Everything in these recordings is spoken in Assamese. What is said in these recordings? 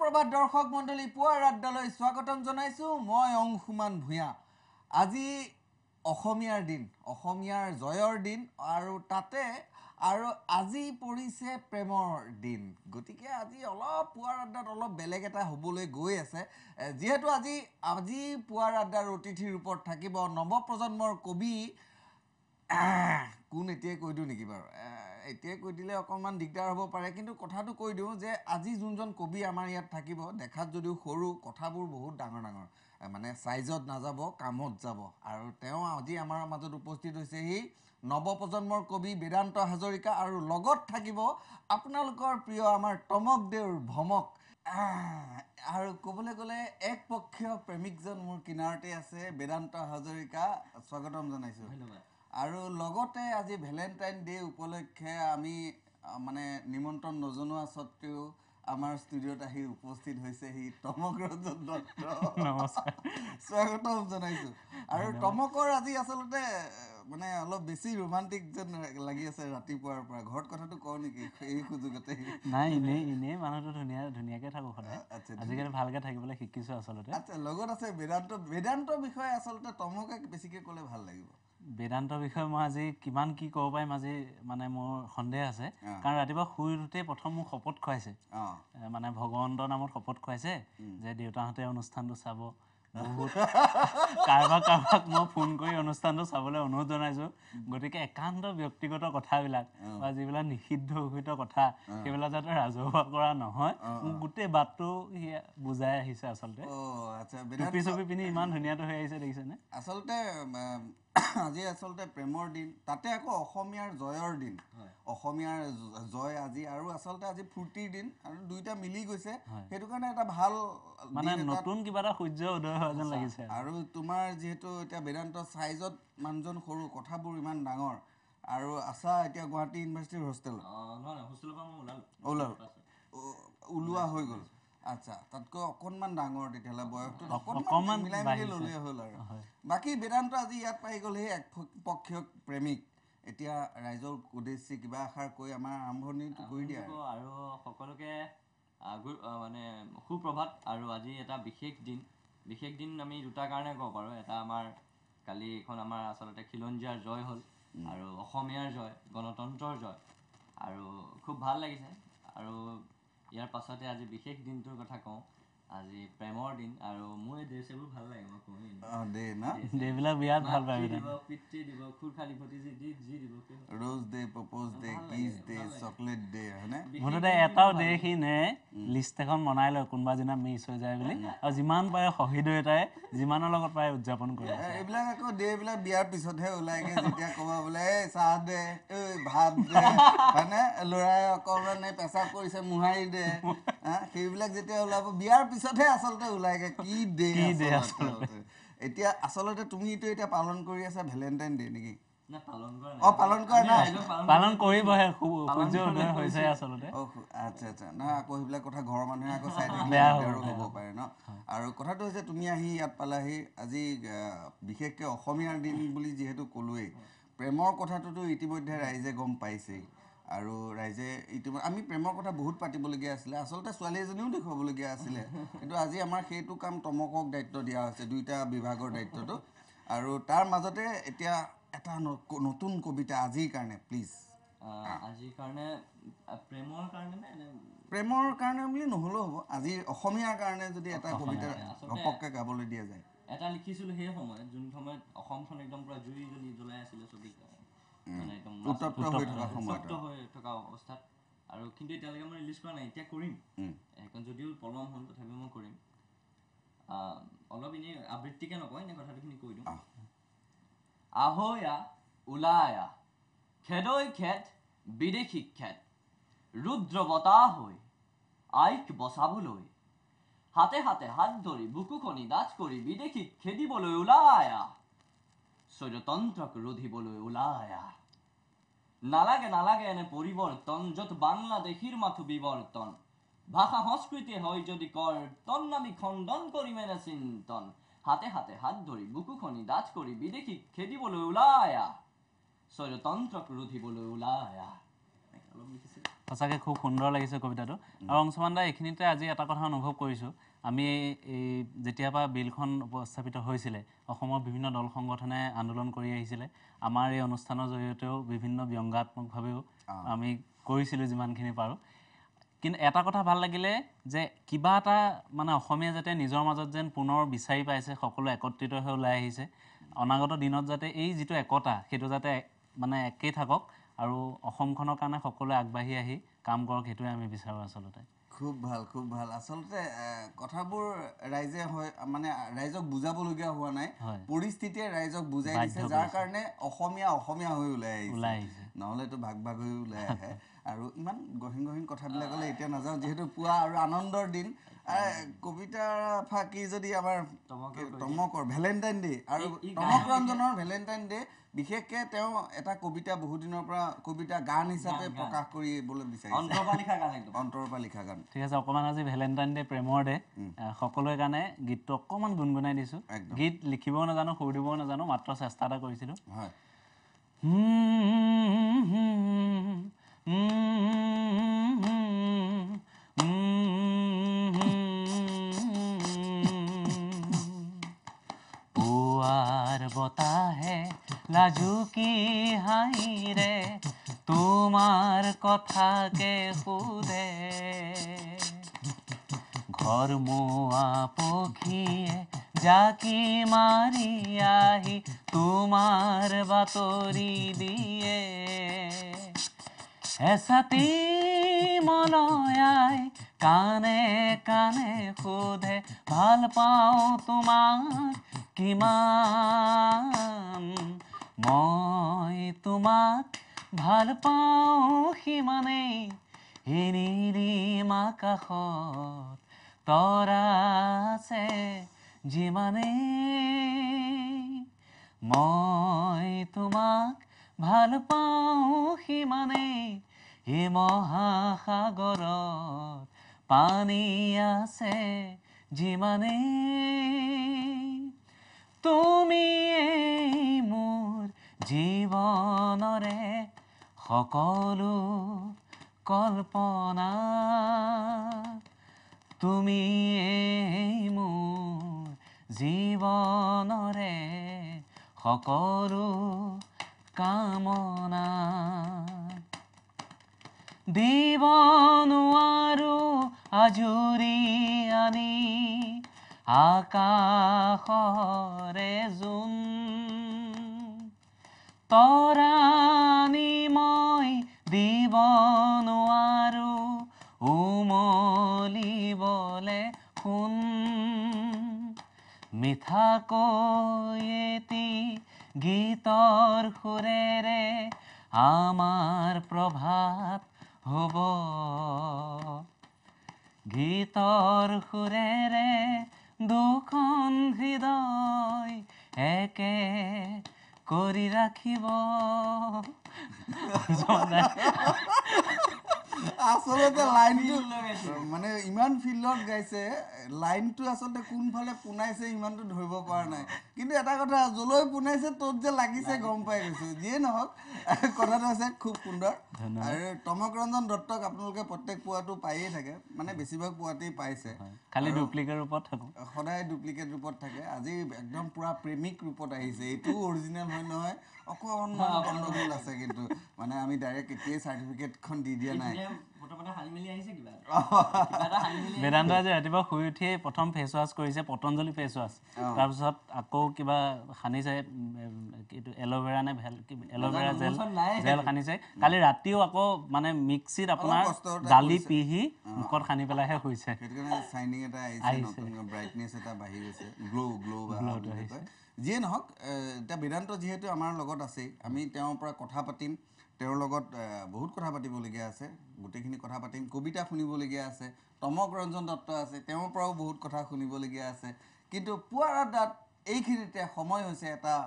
সুপ্ৰভাত দৰ্শক মণ্ডলী পুৱাৰ আড্ডালৈ স্বাগতম জনাইছোঁ মই অংশুমান ভূঞা আজি অসমীয়াৰ দিন অসমীয়াৰ জয়ৰ দিন আৰু তাতে আৰু আজি পৰিছে প্ৰেমৰ দিন গতিকে আজি অলপ পুৱাৰ আড্ডাত অলপ বেলেগ এটা হ'বলৈ গৈ আছে যেহেতু আজি পুৱাৰ আড্ডাৰ অতিথিৰ ওপৰত থাকিব নৱপ্ৰজন্মৰ কবি কোন এতিয়াই কৈ দিওঁ নেকি বাৰু এতিয়াই কৈ দিলে অকণমান দিগদাৰ হ'ব পাৰে কিন্তু কথাটো কৈ দিওঁ যে আজি যোনজন কবি আমাৰ ইয়াত থাকিব দেখাত যদিও সৰু কথাবোৰ বহুত ডাঙৰ ডাঙৰ মানে সাইজত নাযাব কামত যাব আৰু তেওঁ আজি আমাৰ মাজত উপস্থিত হৈছে হি নৱপ্ৰজন্মৰ কবি বেদান্ত হাজৰিকা আৰু লগত থাকিব আপোনালোকৰ প্ৰিয় আমাৰ টমক দেউৰ ভমক আৰু ক'বলৈ গ'লে একপক্ষীয় প্ৰেমিকজন মোৰ কিনাৰতে আছে বেদান্ত হাজৰিকা স্বাগতম জনাইছোঁ ধন্যবাদ আৰু লগতে আজি ভেলেণ্টাইন ডে উপলক্ষে আমি মানে নিমন্ত্ৰণ নজনোৱা সত্ত্বেও আমাৰ ষ্টুডিঅ'ত আহি উপস্থিত হৈছে হি টমক ৰঞ্জন দত্ত নমস্কাৰ স্বাগতম জনাইছোঁ আৰু টমকৰ আজি আচলতে মানে অলপ বেছি ৰোমান্টিক যেন লাগি আছে ৰাতিপুৱাৰ পৰা ঘৰত কথাটো কওঁ নেকি এই সুযোগতে নাই এনেই মানুহটো ধুনীয়াকৈ থাকোঁ সদায় আজিকালি ভালকৈ থাকিবলৈ শিকিছোঁ আচলতে আচ্ছা লগত আছে বেদান্তৰ বিষয়ে আচলতে টমকে বেছিকৈ ক'লে ভাল লাগিব বেদান্তৰ বিষয়ে মই আজি কিমান কি ক'ব পাৰিম আজি মানে মোৰ সন্দেহ আছে কাৰণ ৰাতিপুৱা শুই উঠোঁতেই প্ৰথম মোক শপত খুৱাইছে মানে ভগৱন্তৰ নামত শপত খুৱাইছে যে দেউতাহঁতে অনুষ্ঠানটো চাব বহুত কাৰোবাক মই ফোন কৰি অনুষ্ঠানটো চাবলৈ অনুৰোধ জনাইছোঁ গতিকে একান্ত ব্যক্তিগত কথাবিলাক বা যিবিলাক নিষিদ্ধ ঘোষিত কথা সেইবিলাক যাতে ৰাজহুৱা কৰা নহয় মোক গোটেই বাটটো বুজাই আহিছে আচলতে টুপি চুপি পিন্ধি ইমান ধুনীয়াটো হৈ আহিছে দেখিছেনে আচলতে আজি আচলতে প্ৰেমৰ দিন তাতে আকৌ অসমীয়াৰ জয়ৰ দিন অসমীয়াৰ জয় আজি আৰু আচলতে আজি ফূৰ্তিৰ দিন আৰু দুইটা মিলি গৈছে সেইটো কাৰণে এটা ভাল মানে নতুন কিবা এটা সূৰ্য উদয় হোৱা যেন লাগিছে আৰু তোমাৰ যিহেতু এতিয়া বেদান্ত সাইজত মানুহজন সৰু কথাবোৰ ইমান ডাঙৰ আৰু আছা এতিয়া গুৱাহাটী ইউনিভাৰ্চিটিৰ হোষ্টেলত ওলোৱা হৈ গ'ল আচ্ছা তাতকৈ অকণমান ডাঙৰ তেতিয়াহ'লে বয়সটো অকণমান মিলাই মিলি ল'লেই হ'ল আৰু বাকী বেদান্ত আজি ইয়াত পাই গ'ল সেই একপক্ষীয় প্ৰেমিক এতিয়া ৰাইজৰ উদ্দেশ্যে কিবা এষাৰ কৈ আমাৰ আৰম্ভণিটো কৰি দিয়া আৰু সকলোকে মানে সুপ্ৰভাত আৰু আজি এটা বিশেষ দিন আমি দুটা কাৰণে ক'ব পাৰোঁ এটা আমাৰ কালি এখন আমাৰ আচলতে খিলঞ্জীয়াৰ জয় হ'ল আৰু অসমীয়াৰ জয় গণতন্ত্ৰৰ জয় আৰু খুব ভাল লাগিছে আৰু ইয়াৰ পাছতে আজি বিশেষ দিনটোৰ কথা কওঁ আজি প্ৰেমৰ দিন আৰু মোৰ এই ড্ৰেছবোৰ ভাল লাগে মই কওঁ ডে'বিলাক বিৰাট ভাল পায় পিতৃ দিব খুৰখালি ভতিজি যি দিব ৰ'জ ডে প্ৰপ'জ ডে কিছ ডে চকলেট ডে হয়নে মুঠতে এটাও ডে সি নে লিষ্ট এখন বনাই লয় কোনোবা দিনা মিছ হৈ যায় বুলি আৰু যিমান পাৰে শহীদ এটাই যিমানৰ লগত পাৰে উদযাপন কৰে এইবিলাক আকৌ ডে'বিলাক বিয়াৰ পিছতহে ওলাইগে যেতিয়া ক'বা বোলে এই চাহ দে এই ভাত দে হয়নে ল'ৰাই অকণমান পেচাব কৰিছে মোহাৰি দে সেইবিলাক যেতিয়া ওলাব বিয়াৰ পিছতহে আচলতে ওলাইগে কি ডে আচলতে এতিয়া আচলতে তুমি এতিয়া পালন কৰি আছা ভেলেণ্টাইন ডে নেকি পালন কৰিবহে সূৰ্য উদয় হৈছে আচলতে আচ্ছা আচ্ছা নহয় আকৌ সেইবিলাক কথা ঘৰৰ মানুহে আকৌ চাই থাকিলে হ'ব পাৰে ন আৰু কথাটো হৈছে তুমি আহি ইয়াত পালাহি আজি বিশেষকৈ অসমীয়াৰ দিন বুলি যিহেতু ক'লোৱেই প্ৰেমৰ কথাটোতো ইতিমধ্যে ৰাইজে গম পাইছেই আৰু ৰাইজে ইতিমধ্যে আমি প্ৰেমৰ কথা বহুত পাতিবলগীয়া আছিলে আচলতে ছোৱালী এজনীও দেখুৱাবলগীয়া আছিলে কিন্তু আজি আমাৰ সেইটো কাম টমকক দায়িত্ব দিয়া হৈছে দুইটা বিভাগৰ দায়িত্বটো আৰু তাৰ মাজতে এতিয়া এটা নতুন কবিতা আজিৰ কাৰণে প্লিজ আজিৰ কাৰণে প্ৰেমৰ কাৰণে বুলি নহ'লেও হ'ব আজি অসমীয়াৰ কাৰণে যদি এটা কবিতা ঘপককৈ গাবলৈ দিয়া যায় এটা লিখিছিলোঁ সেই সময়ত যোন সময়ত অসমখন একদম পুৰা জুই জ্বলাই আছিলে ছবি মানে একদম উত্তপ্ত হৈ থকা অৱস্থাত আৰু কিন্তু এতিয়ালৈকে মই ৰিলিজ কৰা নাই এতিয়া কৰিম সেইখন যদিও পলম হ'ল তথাপিও মই কৰিম অলপ এনেই আবৃত্তিকে নকয় এনে কথাটোখিনি কৈ দিওঁ আহয়া ওলায়া খেদৈ খেদ বিদেশী খেদ ৰুদ্ৰ বতাহ হৈ আইক বচাবলৈ হাতে হাতে হাত ধৰি বুকুখনি ডাঠ কৰি বিদেশীক খেদিবলৈ ওলায়া স্বৈৰতন্ত্ৰক ৰোধিবলৈ ওলায়া নালাগে এনে পৰিৱৰ্তন য'ত বাংলাদেশীৰ মাথো বিৱৰ্তন ভাষা সংস্কৃতি হয় যদি কৰ্তন আমি খণ্ডন কৰিম এনে চিন্তন হাতে হাতে হাত ধৰি বুকুখনি ডাঠ কৰি বিদেশীক খেদিবলৈ ওলায়া স্বৈৰতন্ত্ৰক ৰোধিবলৈ ওলায়া অলপ লিখিছিল সঁচাকৈ খুব সুন্দৰ লাগিছে কবিতাটো আৰু অংশমান দা এইখিনিতে আজি এটা কথা অনুভৱ কৰিছোঁ আমি এই যেতিয়াৰ পৰা বিলখন উপস্থাপিত হৈছিলে অসমৰ বিভিন্ন দল সংগঠনে আন্দোলন কৰি আহিছিলে আমাৰ এই অনুষ্ঠানৰ জৰিয়তেও বিভিন্ন ব্যংগাত্মকভাৱেও আমি কৰিছিলোঁ যিমানখিনি পাৰোঁ কিন্তু এটা কথা ভাল লাগিলে যে কিবা এটা মানে অসমীয়া যাতে নিজৰ মাজত যেন পুনৰ বিচাৰি পাইছে সকলো একত্ৰিত হৈ ওলাই আহিছে অনাগত দিনত যাতে এই যিটো একতা সেইটো যাতে মানে একেই থাকক আৰু অসমখনৰ কাৰণে সকলোৱে আগবাঢ়ি আহি কাম কৰক সেইটোৱে আমি বিচাৰোঁ আচলতে খুব ভাল আচলতে কথাবোৰ ৰাইজে হয় মানে ৰাইজক বুজাবলগীয়া হোৱা নাই পৰিস্থিতিয়ে ৰাইজক বুজাই দিছে যাৰ কাৰণে অসমীয়া হৈ ওলাই আহিছে নহ'লেতো ভাগ হৈ ওলাই আহে আৰু ইমান গহীন কথাবিলাকলৈ এতিয়া নাযাওঁ যিহেতু পুৱা আৰু আনন্দৰ দিন কবিতা ফাঁকি যদি আমাৰ টমকৰ ভেলেণ্টাইন ডে আৰু টমক ৰঞ্জনৰ ভেলেণ্টাইন ডে বিশেষকৈ তেওঁ এটা কবিতা বহুত দিনৰ পৰা কবিতা গান হিচাপে প্ৰকাশ কৰিবলৈ বিচাৰিছে অন্তৰৰ পৰা লিখা গান ঠিক আছে অকণমান আজি ভেলেণ্টাইন ডে প্ৰেমৰ ডে সকলোৰে কাৰণে গীতটো অকণমান গুণগুণাই দিছোঁ গীত লিখিবও নাজানো সুৰ দিবও নাজানো মাত্ৰ চেষ্টা এটা কৰিছিলোঁ হয় পুৱাৰ বতাহে লাজুকী হাঁহিৰে তোমাৰ কথাকে সোধে ঘৰমুৱা পক্ষীয়ে জাকি মাৰি আহি তোমাৰ বাতৰি দিয়ে এছাতি মলয়াই কানে কানে সোধে ভাল পাওঁ তোমাক কিমান মই তোমাক ভাল পাওঁ সিমানেই নীলিম আকাশত তৰা আছে যিমানেই মই তোমাক ভাল পাওঁ সিমানেই এই মহাসাগৰত পানী আছে যিমানেই তুমিয়েই মোৰ জীৱনৰে সকলো কল্পনা তুমিয়েই মোৰ জীৱনৰে সকলো কামনা দিব নোৱাৰো আজুৰি আনি আকাশৰে জোন তৰানি মই দিব নোৱাৰো উমলিবলে সোণ মিঠাকৈ এটি গীতৰ সুৰেৰে আমাৰ প্ৰভাত হ'ব গীতৰ সুৰেৰে দুখন হৃদয় একে কৰি ৰাখিব আচলতে লাইনটো মানে ইমান ফিল্ডত গাইছে লাইনটো আচলতে কোনফালে পোনাইছে ইমানটো ধৰিব পৰা নাই কিন্তু এটা কথা যলৈ পোনাইছে তত যে লাগিছে গম পাই গৈছোঁ যিয়ে নহওক কথাটো আছে খুব সুন্দৰ আৰু টমক ৰঞ্জন দত্তক আপোনালোকে প্ৰত্যেক পুৱাটো পায়েই থাকে মানে বেছিভাগ পুৱাতেই পাইছে খালি ডুপ্লিকেট ৰূপত থাকোঁ সদায় ডুপ্লিকেট ৰূপত থাকে আজি একদম পুৰা প্ৰেমিক ৰূপত আহিছে এইটো অৰিজিনেল হয় নহয় অকণমান গণ্ডগোল আছে কিন্তু মানে আমি ডাইৰেক্ট এতিয়াই চাৰ্টিফিকেটখন দি দিয়া নাই বেদান্ত আজি ৰাতিপুৱা শুই উঠিয়ে প্ৰথম ফেচ ৱাছ কৰিছে পতঞ্জলি ফেচ ৱাছ তাৰপিছত আকৌ কিবা সানিছে এইটো এল'ভেৰা নে এল'ভেৰা জেল সানিছে কালি ৰাতিও আকৌ মানে মিক্সিত আপোনাৰ দালি পিহি মুখত সানি পেলাইহে শুইছে সেইটো কাৰণে চাইনিং এটা আহিছে ব্ৰাইটনেছ এটা বাঢ়ি গৈছে গ্ল' যিয়ে নহওক এতিয়া বেদান্ত যিহেতু আমাৰ লগত আছেই আমি তেওঁৰ পৰা কথা পাতিম তেওঁৰ লগত বহুত কথা পাতিবলগীয়া আছে গোটেইখিনি কথা পাতিম কবিতা শুনিবলগীয়া আছে টমক ৰঞ্জন দত্ত আছে তেওঁৰ পৰাও বহুত কথা শুনিবলগীয়া আছে কিন্তু পুৱাৰ আড্ডাত এইখিনিতে সময় হৈছে এটা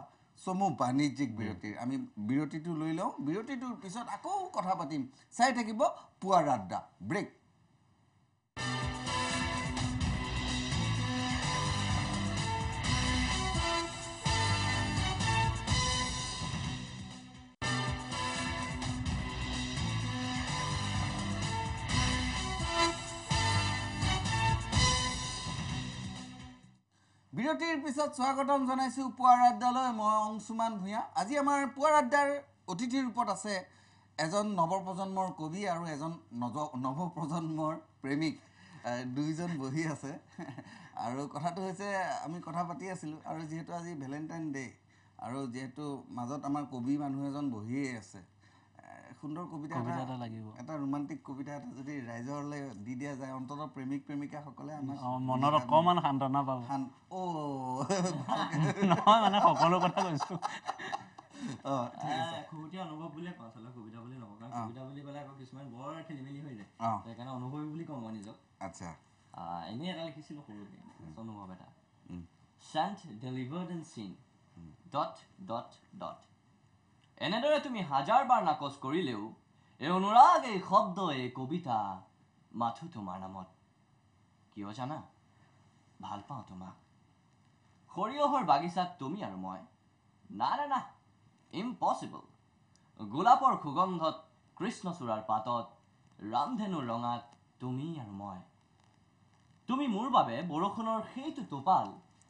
চমু বাণিজ্যিক বিৰতিৰ আমি বিৰতিটো লৈ লওঁ বিৰতিটোৰ পিছত আকৌ কথা পাতিম চাই থাকিব পুৱাৰ আড্ডা ব্ৰেক বিৰতিৰ পিছত স্বাগতম জনাইছোঁ পুৱাৰ আড্ডালৈ। মই অংশুমান ভূঞা। আজি আমাৰ পুৱাৰ আড্ডাৰ অতিথিৰ ৰূপত আছে এজন নৱপ্ৰজন্মৰ কবি আৰু এজন নৱপ্ৰজন্মৰ প্ৰেমিক, দুইজন বহি আছে। আৰু কথাটো হৈছে আমি কথা পাতি আছিলোঁ, আৰু যিহেতু আজি ভেলেণ্টাইন ডে' আৰু যিহেতু মাজত আমাৰ কবি মানুহ এজন বহিয়েই আছে, সুন্দৰ কবিতা এটা লাগিব, এটা ৰোমান্টিক কবিতা এটা যদি ৰাইজলৈ দি দিয়া যায়, অন্ততঃ প্ৰেমিক প্ৰেমিকাসকলে আমাৰ মনত অকণমান সান্তনা পাব। নহয় মানে সকলো কথা কৈছোঁ। খুহুতীয়া অনুভৱ বুলিয়ে কওঁ, আচলতে কবিতা বুলি নকওঁ, কাৰণ কবিতা বুলি ক'লে আকৌ কিছুমান বৰ খেলি মেলি হৈ যায়, সেইকাৰণে অনুভৱী বুলি কওঁ মই নিজক। আচ্ছা, এনেই এটা লিখিছিলোঁ সৰুতে অনুভৱ এটা, sent delivered and seen ... এনেদৰে তুমি হাজাৰ বাৰ নাকচ কৰিলেও এই অনুৰাগ, এই শব্দ, এই কবিতা মাথো তোমাৰ নামত। কিয় জানা? ভাল পাওঁ তোমাক। সৰিয়হৰ বাগিচাত তুমি আৰু মই, না ইম্পচিবল। গোলাপৰ সুগন্ধত, কৃষ্ণচূড়াৰ পাতত, ৰামধেনুৰ ৰঙাত তুমি আৰু মই। তুমি মোৰ বাবে বৰষুণৰ সেইটো টোপাল,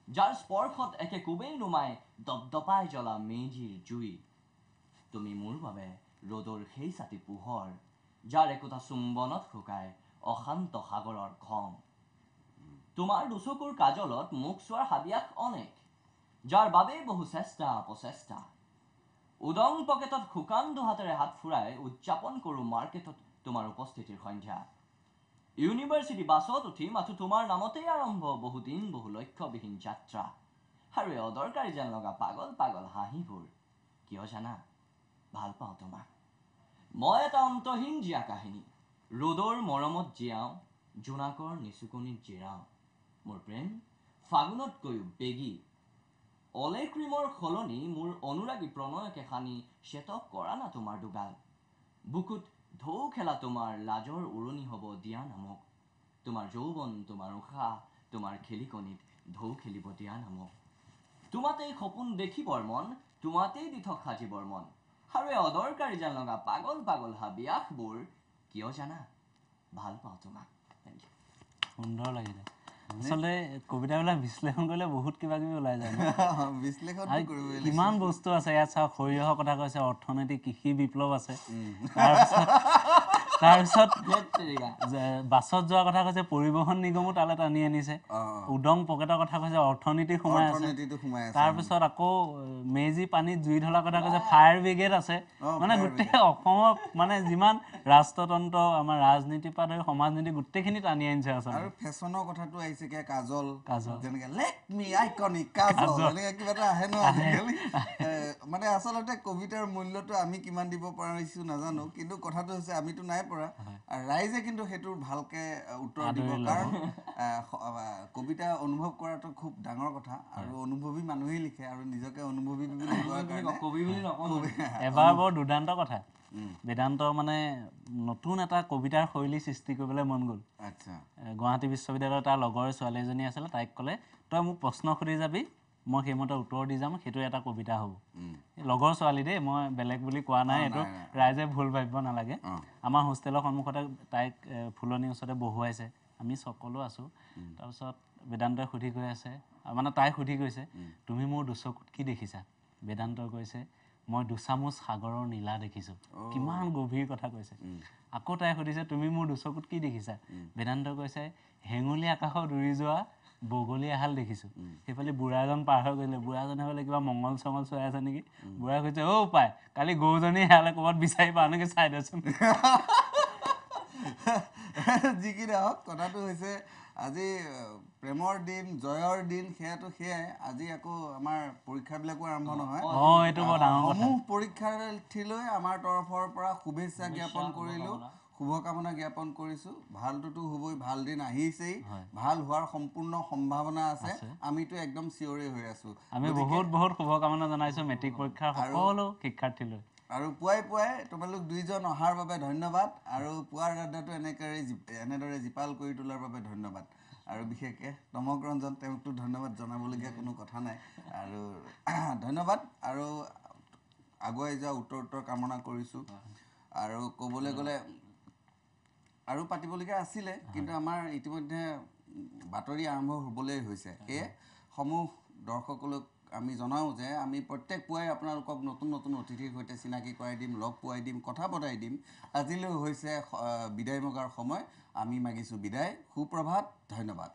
যাৰ স্পৰ্শত একে কোবেই নুমাই দপদপাই জ্বলা মেজিৰ জুই। তুমি মোৰ বাবে ৰ'দৰ সেই ছাতি পোহৰ, যাৰ একোটা চুম্বনত শুকাই অশান্ত সাগৰৰ খং। তোমাৰ দুচকুৰ কাজলত মুখ চোৱাৰ হাবিয়াস অনেক, যাৰ বাবেই বহু চেষ্টা অপচেষ্টা। উদং পকেটত শুকান দুহাতেৰে হাত ফুৰাই উদযাপন কৰোঁ মাৰ্কেটত তোমাৰ উপস্থিতিৰ সন্ধ্যা। ইউনিভাৰ্চিটি বাছত উঠি মাথো তোমাৰ নামতেই আৰম্ভ বহুদিন বহু লক্ষ্যবিহীন যাত্ৰা। আৰু এই অদৰকাৰী যেন লগা পাগল পাগল হাঁহিবোৰ, কিয় জানা? ভাল পাওঁ তোমাক। মই এটা অন্তহীন জীয়া কাহিনী, ৰ'দৰ মৰমত জীয়াওঁ, জোনাকৰ নিচুকনিত জিৰাওঁ। মোৰ প্ৰেম ফাগুনতকৈও বেগী, অলে ক্ৰীমৰ সলনি মোৰ অনুৰাগী প্ৰণয়কে সানি শ্বেতক কৰা না তোমাৰ দুগাল। বুকুত ঢৌ খেলা তোমাৰ লাজৰ উৰণি হ'ব দিয়া নামক। তোমাৰ যৌৱন, তোমাৰ উশাহ, তোমাৰ খেলিকনিত ঢৌ খেলিব দিয়া নামক। তোমাতেই সপোন দেখিবৰ মন, তোমাতেই দি থক সাজিবৰ মন। আৰু এই অদৰকাৰী যেন লগা পাগল পাগল হাবিয়াসবোৰ, কিয় জানা? ভাল পাওঁ তোমাক। Thank you. সুন্দৰ লাগিলে। আচলতে কবিতাবিলাক বিশ্লেষণ কৰিলে বহুত কিবা কিবি ওলাই যায়। কিমান বস্তু আছে ইয়াত। চাওক, সৰিয়হৰ কথা কৈছে, অৰ্থনৈতিক কৃষি বিপ্লৱ আছে, তাৰপিছত বাছত যোৱাৰ কথা কৈছে, পৰিবহণ নিগমো তালৈ টানি আনিছে, উদং পকেটৰ কথা কৈছে, অৰ্থনীতি সোমাই আছে, তাৰপিছত আকৌ মেজি পানীত জুই ধলাৰ কথা কৈছে, ফায়াৰ ব্ৰিগেড আছে। মানে গোটেই অসমৰ মানে যিমান ৰাষ্ট্ৰতন্ত্ৰ, আমাৰ ৰাজনীতিৰ পৰা ধৰি সমাজনীতি গোটেইখিনি টানি আনিছে আচলতে। ফেশ্বনৰ কথাটো আহিছে, কাজল, যেনেকে লেট মি আইকনিক কাজল, এনেকে কিবা এটা আহে ন আজিকালি। মানে আচলতে কবিতাৰ মূল্যটো আমি কিমান দিব পাৰিছোঁ নাজানো, কিন্তু কথাটো হৈছে আমিতো নাই পৰা, ৰাইজে কিন্তু সেইটোৰ ভালকে উত্তৰ দিব। কাৰণ কবিতা অনুভৱ কৰাটো খুব ডাঙৰ কথা, আৰু অনুভৱী মানুহেই লিখে, আৰু নিজকে অনুভৱী বুলি কোৱাৰ কাৰণে এবাৰ বৰ দুৰ্দান্ত কথা, বেদান্ত মানে নতুন এটা কবিতাৰ শৈলী সৃষ্টি কৰিবলৈ মন গ'ল। গুৱাহাটী বিশ্ববিদ্যালয়ৰ তাৰ লগৰ ছোৱালী এজনী আছিলে, তাইক ক'লে, তই মোক প্ৰশ্ন সুধি যাবি, মই সেইমতে উত্তৰ দি যাম, সেইটো এটা কবিতা হ'ব। লগৰ ছোৱালী দেই, মই বেলেগ বুলি কোৱা নাই, এইটো ৰাইজে ভুল ভাবিব নালাগে। আমাৰ হোষ্টেলৰ সন্মুখতে তাইক ফুলনিৰ ওচৰতে বহুৱাইছে, আমি সকলো আছোঁ। তাৰপিছত বেদান্তই সুধি গৈ আছে, মানে তাই সুধি গৈছে, তুমি মোৰ দুচকুত কি দেখিছা? বেদান্তই কৈছে, মই দুচামুচ সাগৰৰ নীলা দেখিছোঁ। কিমান গভীৰ কথা কৈছে। আকৌ তাই সুধিছে, তুমি মোৰ দুচকুত কি দেখিছা? বেদান্তই কৈছে, হেঙুলি আকাশত উৰি যোৱা বগলী এহাল দেখিছোঁ। সেইফালে বুঢ়া এজন পাৰ হৈ গৈছিলে, বুঢ়াজনে বোলে কিবা মংগল চংগল চৰাই আছে নেকি, বুঢ়াই কৈছে, অ' পাই, কালি গৰুজনী হেৰালে, ক'ৰবাত বিচাৰি পাওঁ নেকি চাই দেচোন। যি কি নহওক, কথাটো হৈছে আজি প্ৰেমৰ দিন, জয়ৰ দিন, সেয়াটো সেয়াই। আজি আকৌ আমাৰ পৰীক্ষাবিলাকো আৰম্ভ নহয়, সমূহ পৰীক্ষাৰ্থীলৈ আমাৰ তৰফৰ পৰা শুভেচ্ছা জ্ঞাপন কৰিলোঁ, শুভকামনা জ্ঞাপন কৰিছোঁ। ভালটোতো হ'বই, ভাল দিন আহিছেই, ভাল হোৱাৰ সম্পূৰ্ণ সম্ভাৱনা আছে, আমিতো একদম চিঞৰে হৈ আছোঁ। আমি বহুত বহুত শুভকামনা জনাইছোঁ মেট্ৰিক পৰীক্ষাৰ সকলো শিক্ষাৰ্থীলৈ। আৰু পুৱাই পুৱাই তোমালোক দুইজন অহাৰ বাবে ধন্যবাদ, আৰু পুৱাৰ আড্ডাটো এনেদৰে জীপাল কৰি তোলাৰ বাবে ধন্যবাদ। আৰু বিশেষকৈ তমক ৰঞ্জন, তেওঁকতো ধন্যবাদ জনাবলগীয়া কোনো কথা নাই, আৰু ধন্যবাদ। আৰু আগুৱাই যোৱা উত্তৰ কামনা কৰিছোঁ। আৰু ক'বলৈ গ'লে আৰু পাতিবলগীয়া আছিলে, কিন্তু আমাৰ ইতিমধ্যে বাতৰি আৰম্ভ হ'বলৈ হৈছে। সেয়ে সমূহ দৰ্শকলৈ আমি জনাওঁ যে আমি প্ৰত্যেক পুৱাই আপোনালোকক নতুন নতুন অতিথিৰ সৈতে চিনাকি কৰাই দিম, লগ পোৱাই দিম, কথা পতাই দিম। আজিলৈ হৈছে বিদায় মগাৰ সময়। আমি মাগিছোঁ বিদায়। সুপ্ৰভাত, ধন্যবাদ।